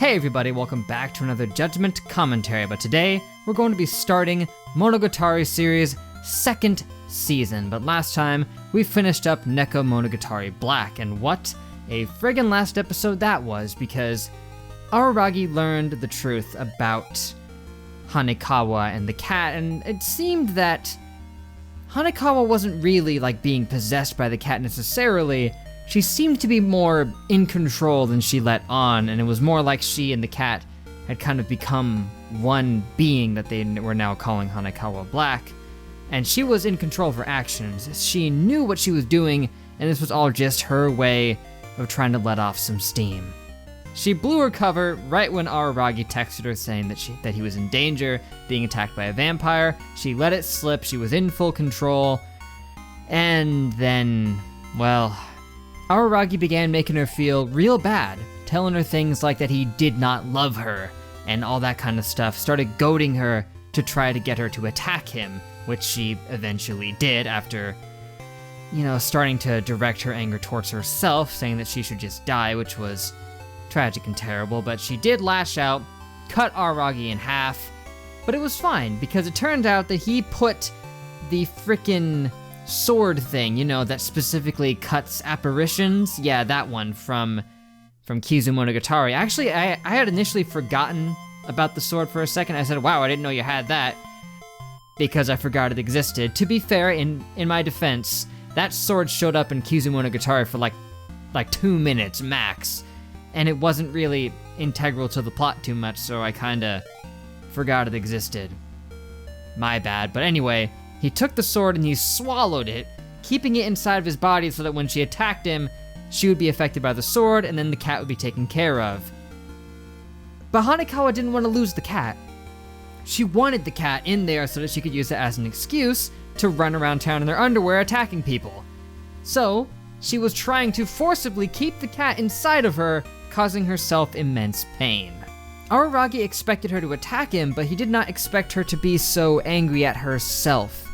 Hey everybody, welcome back to another Judgment commentary, but today we're going to be starting Monogatari series' second season, but last time we finished up Nekomonogatari Black, and what a friggin' last episode that was, because Araragi learned the truth about Hanekawa and the cat, and it seemed that Hanekawa wasn't really being possessed by the cat necessarily. She seemed to be more in control than she let on, and it was more like she and the cat had kind of become one being that they were now calling Hanekawa Black, and she was in control of her actions. She knew what she was doing, and this was all just her way of trying to let off some steam. She blew her cover right when Araragi texted her saying that he was in danger, being attacked by a vampire. She let it slip, she was in full control, and then, well, Araragi began making her feel real bad, telling her things like that he did not love her, and all that kind of stuff, started goading her to try to get her to attack him, which she eventually did after, starting to direct her anger towards herself, saying that she should just die, which was tragic and terrible, but she did lash out, cut Araragi in half, but it was fine, because it turned out that he put the frickin' sword thing, that specifically cuts apparitions. Yeah, that one from Monogatari. Actually, I had initially forgotten about the sword for a second. I said, wow, I didn't know you had that, because I forgot it existed. To be fair, in my defense, that sword showed up in Monogatari for like 2 minutes max, and it wasn't really integral to the plot too much, so I kinda forgot it existed. My bad, but anyway, he took the sword and he swallowed it, keeping it inside of his body so that when she attacked him, she would be affected by the sword and then the cat would be taken care of. But Hanekawa didn't want to lose the cat. She wanted the cat in there so that she could use it as an excuse to run around town in their underwear attacking people. So, she was trying to forcibly keep the cat inside of her, causing herself immense pain. Araragi expected her to attack him, but he did not expect her to be so angry at herself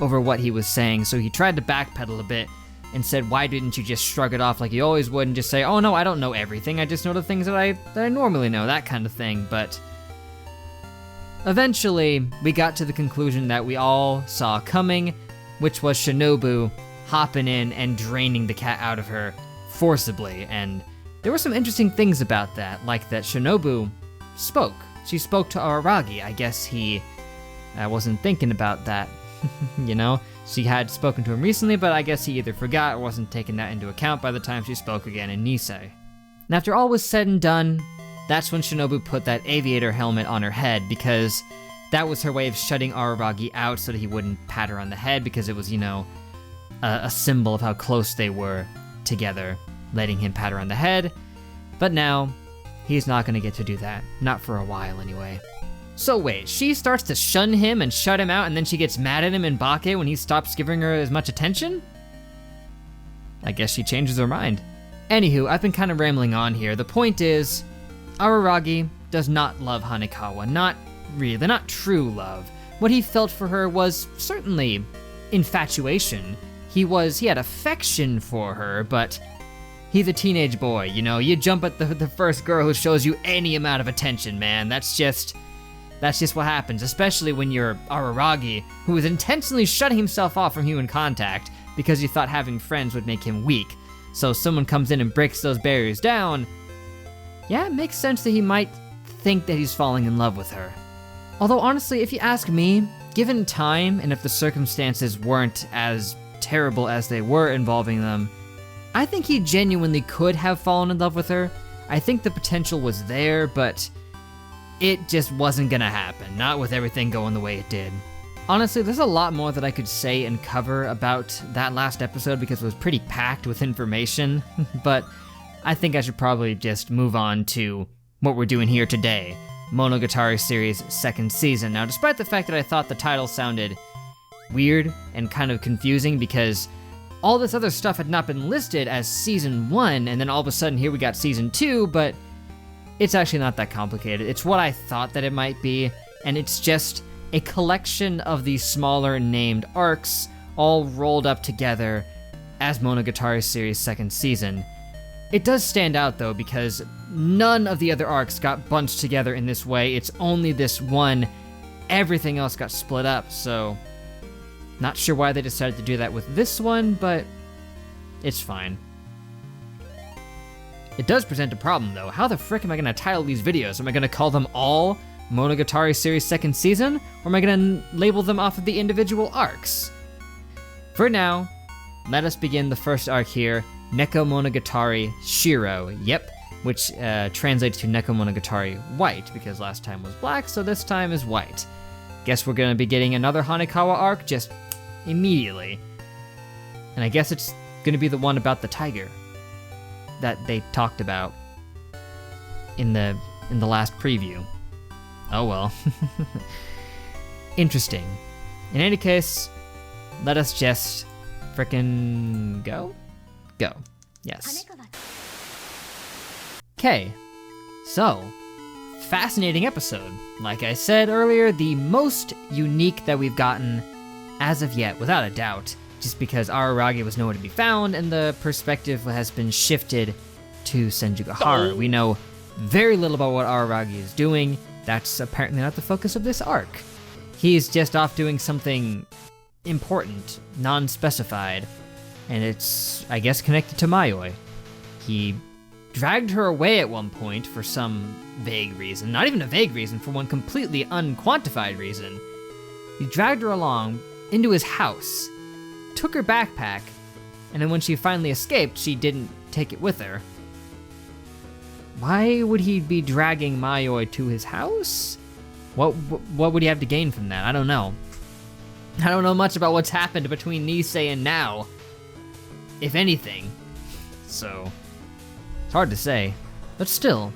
over what he was saying, so he tried to backpedal a bit and said, why didn't you just shrug it off like you always would and just say, oh no, I don't know everything, I just know the things that I normally know, that kind of thing. But eventually, we got to the conclusion that we all saw coming, which was Shinobu hopping in and draining the cat out of her forcibly, and there were some interesting things about that, like that Shinobu spoke. She spoke to Araragi. I guess he wasn't thinking about that, She had spoken to him recently, but I guess he either forgot or wasn't taking that into account by the time she spoke again in Nisei. And after all was said and done, that's when Shinobu put that aviator helmet on her head, because that was her way of shutting Araragi out so that he wouldn't pat her on the head, because it was, a symbol of how close they were together, letting him pat her on the head. But now, he's not gonna get to do that. Not for a while, anyway. So wait, she starts to shun him and shut him out, and then she gets mad at him in Bake when he stops giving her as much attention? I guess she changes her mind. Anywho, I've been kind of rambling on here. The point is, Araragi does not love Hanekawa. Not really, not true love. What he felt for her was certainly infatuation. He had affection for her, but he's a teenage boy, you jump at the first girl who shows you any amount of attention, man. That's just what happens, especially when you're Araragi, who is intentionally shutting himself off from human contact because he thought having friends would make him weak. So someone comes in and breaks those barriers down. Yeah, it makes sense that he might think that he's falling in love with her. Although honestly, if you ask me, given time and if the circumstances weren't as terrible as they were involving them, I think he genuinely could have fallen in love with her. I think the potential was there, but it just wasn't gonna happen, not with everything going the way it did. Honestly, there's a lot more that I could say and cover about that last episode because it was pretty packed with information, but I think I should probably just move on to what we're doing here today, Monogatari series second season. Now, despite the fact that I thought the title sounded weird and kind of confusing because all this other stuff had not been listed as season 1, and then all of a sudden here we got season 2, but it's actually not that complicated. It's what I thought that it might be, and it's just a collection of these smaller named arcs all rolled up together as Monogatari series second season. It does stand out though, because none of the other arcs got bunched together in this way. It's only this one. Everything else got split up, so not sure why they decided to do that with this one, but it's fine. It does present a problem though. How the frick am I gonna title these videos? Am I gonna call them all Monogatari series 2nd season, or am I gonna label them off of the individual arcs? For now, let us begin the first arc here, Nekomonogatari Shiro. Yep, which translates to Nekomonogatari White, because last time was black, so this time is white. Guess we're gonna be getting another Hanekawa arc just immediately. And I guess it's gonna be the one about the tiger that they talked about in the last preview. Oh well. Interesting. In any case, let us just frickin' go? Go. Yes. Okay, so, fascinating episode. Like I said earlier, the most unique that we've gotten as of yet, without a doubt, just because Araragi was nowhere to be found and the perspective has been shifted to Senjugahara. We know very little about what Araragi is doing. That's apparently not the focus of this arc. He's just off doing something important, non-specified, and it's, I guess, connected to Mayoi. He dragged her away at one point for some vague reason, not even a vague reason, for one completely unquantified reason. He dragged her along into his house, took her backpack, and then when she finally escaped, she didn't take it with her. Why would he be dragging Mayoi to his house? What would he have to gain from that? I don't know. I don't know much about what's happened between Nisei and now, if anything. So, it's hard to say. But still,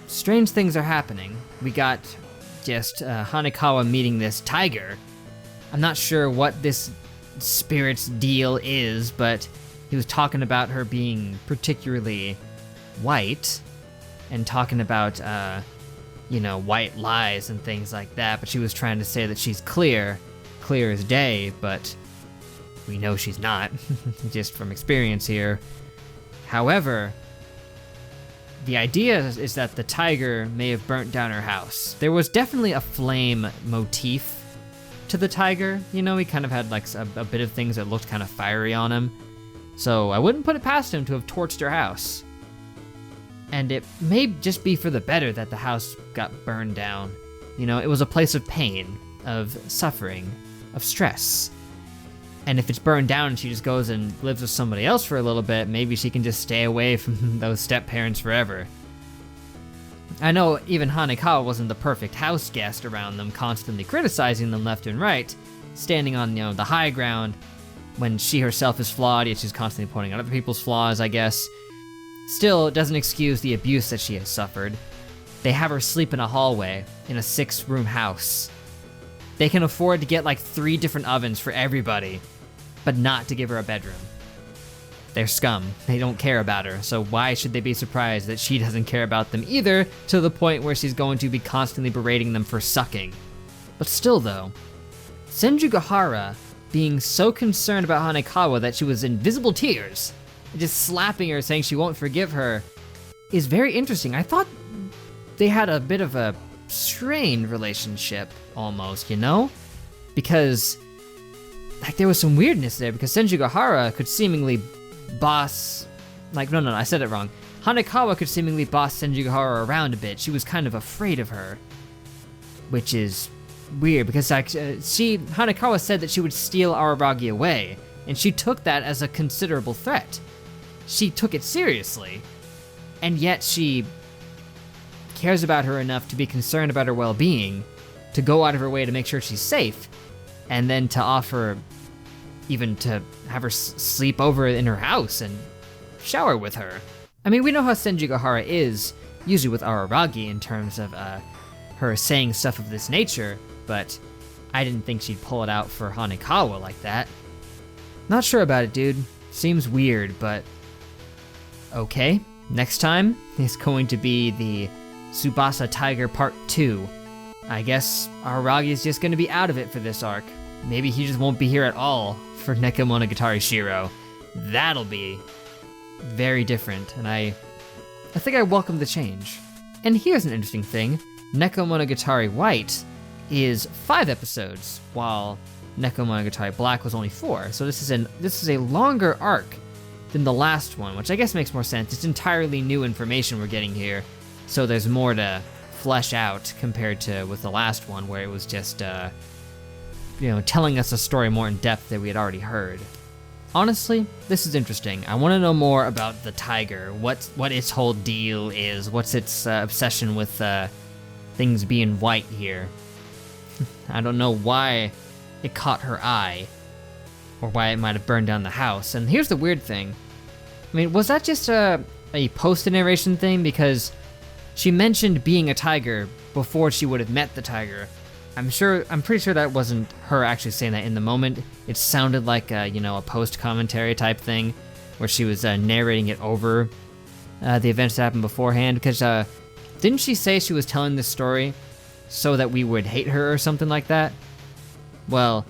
strange things are happening. We got just Hanekawa meeting this tiger. I'm not sure what this spirit's deal is, but he was talking about her being particularly white and talking about, white lies and things like that, but she was trying to say that she's clear as day, but we know she's not, just from experience here. However, the idea is that the tiger may have burnt down her house. There was definitely a flame motif to the tiger, he kind of had like a bit of things that looked kind of fiery on him, so I wouldn't put it past him to have torched her house. And it may just be for the better that the house got burned down. It was a place of pain, of suffering, of stress. And if it's burned down and she just goes and lives with somebody else for a little bit, maybe she can just stay away from those step-parents forever. I know even Hanekawa wasn't the perfect house guest around them, constantly criticizing them left and right, standing on, the high ground when she herself is flawed, yet she's constantly pointing out other people's flaws, I guess. Still, it doesn't excuse the abuse that she has suffered. They have her sleep in a hallway in a 6-room house. They can afford to get like 3 different ovens for everybody, but not to give her a bedroom. They're scum. They don't care about her, so why should they be surprised that she doesn't care about them either, to the point where she's going to be constantly berating them for sucking. But still though, Senjugahara being so concerned about Hanekawa that she was in visible tears, just slapping her, saying she won't forgive her, is very interesting. I thought they had a bit of a strained relationship, almost, Because, there was some weirdness there, because Senjugahara could seemingly boss... no, I said it wrong. Hanekawa could seemingly boss Senjugahara around a bit. She was kind of afraid of her, which is weird, because Hanekawa said that she would steal Araragi away, and she took that as a considerable threat. She took it seriously, and yet she cares about her enough to be concerned about her well-being, to go out of her way to make sure she's safe, and then to offer even to have her sleep over in her house and shower with her. I mean, we know how Senjugahara is, usually with Araragi, in terms of her saying stuff of this nature, but I didn't think she'd pull it out for Hanekawa like that. Not sure about it, dude. Seems weird, but okay. Next time is going to be the Tsubasa Tiger Part 2. I guess Araragi is just going to be out of it for this arc. Maybe he just won't be here at all for Nekomonogatari Shiro. That'll be very different, and I think I welcome the change. And here's an interesting thing. Nekomonogatari White is 5 episodes, while Nekomonogatari Black was only 4. So this is a longer arc than the last one, which I guess makes more sense. It's entirely new information we're getting here, so there's more to flesh out compared to with the last one, where it was just telling us a story more in depth that we had already heard. Honestly, this is interesting. I want to know more about the tiger, what its whole deal is, what's its obsession with things being white here. I don't know why it caught her eye, or why it might have burned down the house. And here's the weird thing. I mean, was that just a post-narration thing? Because she mentioned being a tiger before she would have met the tiger. I'm pretty sure that wasn't her actually saying that in the moment. It sounded like a post-commentary type thing, where she was narrating it over the events that happened beforehand. Because didn't she say she was telling this story so that we would hate her or something like that? Well,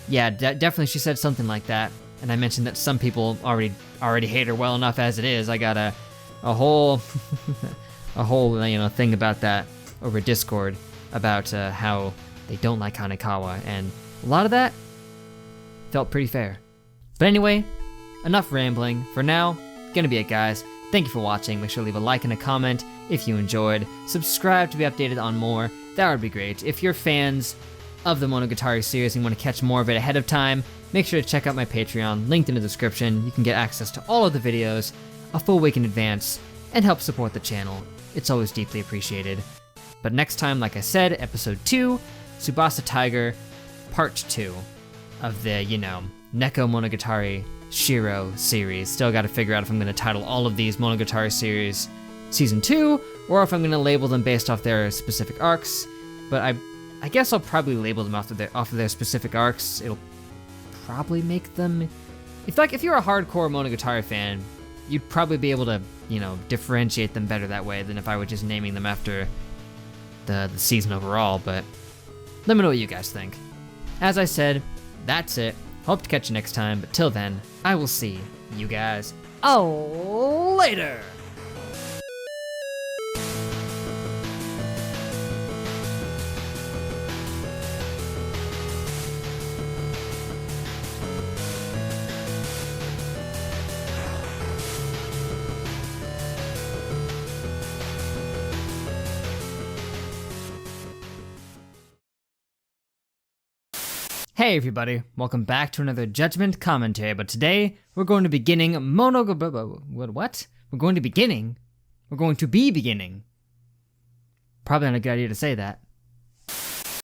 yeah, definitely she said something like that. And I mentioned that some people already hate her well enough as it is. I got a whole thing about that over Discord about how they don't like Hanekawa, and a lot of that felt pretty fair. But anyway, enough rambling. For now, gonna be it, guys. Thank you for watching. Make sure to leave a like and a comment if you enjoyed. Subscribe to be updated on more. That would be great. If you're fans of the Monogatari series and want to catch more of it ahead of time, make sure to check out my Patreon, linked in the description. You can get access to all of the videos a full week in advance and help support the channel. It's always deeply appreciated. But next time, like I said, episode 2, Tsubasa Tiger, part 2 of the, Nekomonogatari Shiro series. Still gotta figure out if I'm gonna title all of these Monogatari series Season 2, or if I'm gonna label them based off their specific arcs. But I guess I'll probably label them off of their specific arcs. It'll probably make them... If you're a hardcore Monogatari fan, you'd probably be able to, differentiate them better that way than if I were just naming them after the season overall, but let me know what you guys think. As I said, that's it. Hope to catch you next time, but till then, I will see you guys later! Hey everybody, welcome back to another Judgment commentary, but today we're going to be beginning what? We're going to be beginning? Probably not a good idea to say that.